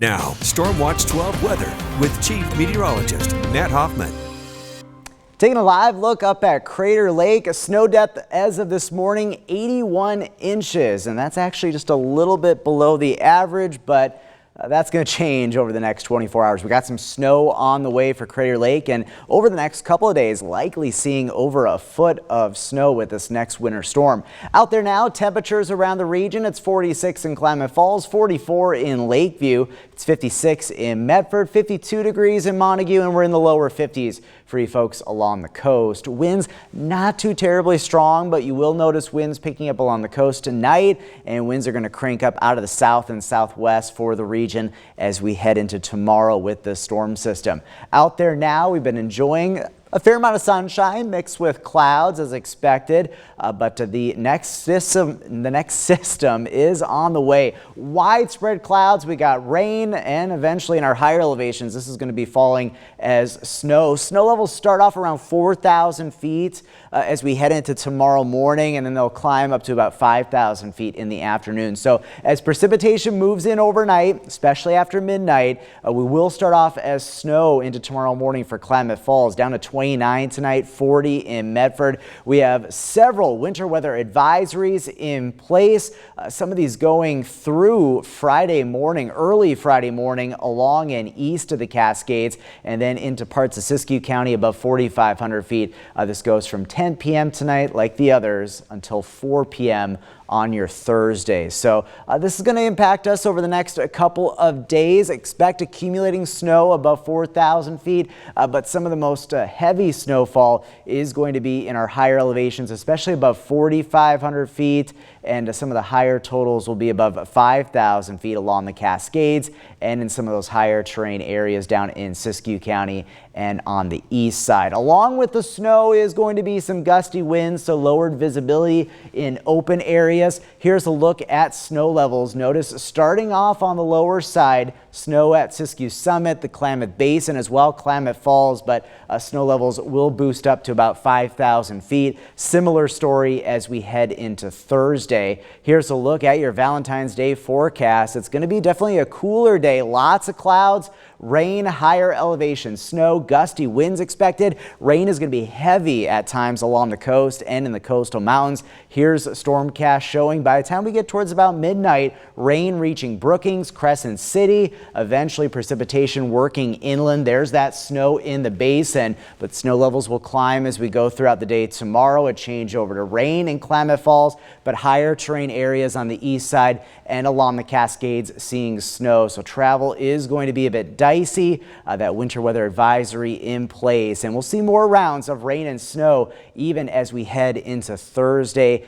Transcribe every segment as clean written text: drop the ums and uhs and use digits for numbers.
Now, Storm Watch 12 weather with Chief Meteorologist Matt Hoffman. Taking a live look up at Crater Lake, a snow depth as of this morning, 81 inches, and that's actually just a little bit below the average, but that's going to change over the next 24 hours. We got some snow on the way for Crater Lake, and over the next couple of days, likely seeing over a foot of snow with this next winter storm. Out there now, temperatures around the region, it's 46 in Klamath Falls, 44 in Lakeview, it's 56 in Medford, 52 degrees in Montague, and we're in the lower 50s for you folks along the coast. Winds not too terribly strong, but you will notice winds picking up along the coast tonight, and winds are going to crank up out of the south and southwest for the region as we head into tomorrow with the storm system. Out there now, we've been enjoying a fair amount of sunshine mixed with clouds as expected, but the next system is on the way. Widespread clouds, we got rain, and eventually in our higher elevations, this is going to be falling as snow. Snow levels start off around 4,000 feet as we head into tomorrow morning, and then they'll climb up to about 5,000 feet in the afternoon. So as precipitation moves in overnight, especially after midnight, we will start off as snow into tomorrow morning for Klamath Falls, down to 29 tonight, 40 in Medford. We have several winter weather advisories in place. Some of these going through Friday morning, early Friday morning, along and east of the Cascades, and then into parts of Siskiyou County above 4,500 feet. This goes from 10 p.m. tonight, like the others, until 4 p.m. on your Thursday. So this is going to impact us over the next couple of days. Expect accumulating snow above 4,000 feet, but some of the most heavy snowfall is going to be in our higher elevations, especially above 4,500 feet, and some of the higher totals will be above 5,000 feet along the Cascades and in some of those higher terrain areas down in Siskiyou County and on the east side. Along with the snow is going to be some gusty winds, so lowered visibility in open areas. Here's a look at snow levels. Notice starting off on the lower side, snow at Siskiyou Summit, the Klamath Basin as well, Klamath Falls, but snow levels will boost up to about 5,000 feet. Similar story as we head into Thursday. Here's a look at your Valentine's Day forecast. It's going to be definitely a cooler day. Lots of clouds, rain, higher elevation, snow, gusty winds expected. Rain is going to be heavy at times along the coast and in the coastal mountains. Here's a stormcast showing by the time we get towards about midnight, rain reaching Brookings, Crescent City, eventually precipitation working inland. There's that snow in the basin, but snow levels will climb as we go throughout the day tomorrow. A change over to rain in Klamath Falls, but higher terrain areas on the east side and along the Cascades seeing snow. So travel is going to be a bit dicey. That winter weather advisory in place, and we'll see more rounds of rain and snow even as we head into Thursday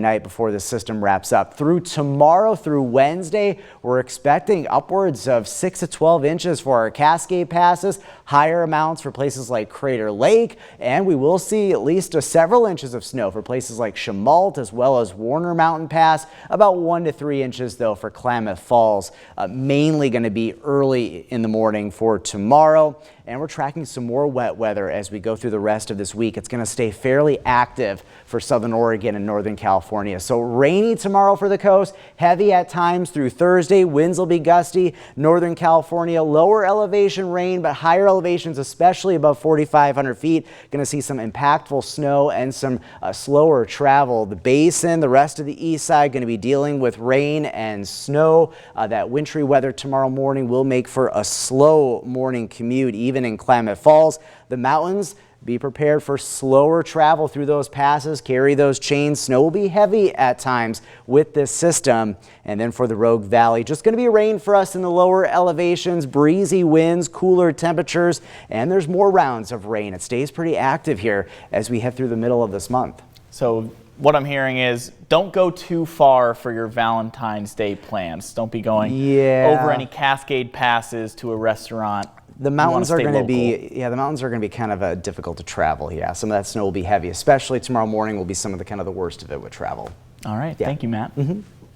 night before the system wraps up. Through tomorrow through Wednesday, we're expecting upwards of 6 to 12 inches for our Cascade passes, higher amounts for places like Crater Lake, and we will see at least several inches of snow for places like Chemult as well as Warner Mountain Pass, about 1 to 3 inches though for Klamath Falls, mainly going to be early in the morning for tomorrow. And we're tracking some more wet weather as we go through the rest of this week. It's going to stay fairly active for southern Oregon and northern California. So rainy tomorrow for the coast, heavy at times through Thursday. Winds will be gusty. Northern California, lower elevation rain, but higher elevations, especially above 4,500 feet, going to see some impactful snow and some slower travel. The basin, the rest of the east side, going to be dealing with rain and snow. That wintry weather tomorrow morning will make for a slow morning commute, even in Klamath Falls. The mountains, be prepared for slower travel through those passes. Carry those chains. Snow will be heavy at times with this system. And then for the Rogue Valley, just going to be rain for us in the lower elevations, breezy winds, cooler temperatures, and there's more rounds of rain. It stays pretty active here as we head through the middle of this month. So what I'm hearing is don't go too far for your Valentine's Day plans. Don't be going over any Cascade passes to a restaurant. The mountains are going to be, the mountains are going to be kind of difficult to travel. Yeah, some of that snow will be heavy, especially tomorrow morning will be some of the worst of it with travel. All right, thank you, Matt.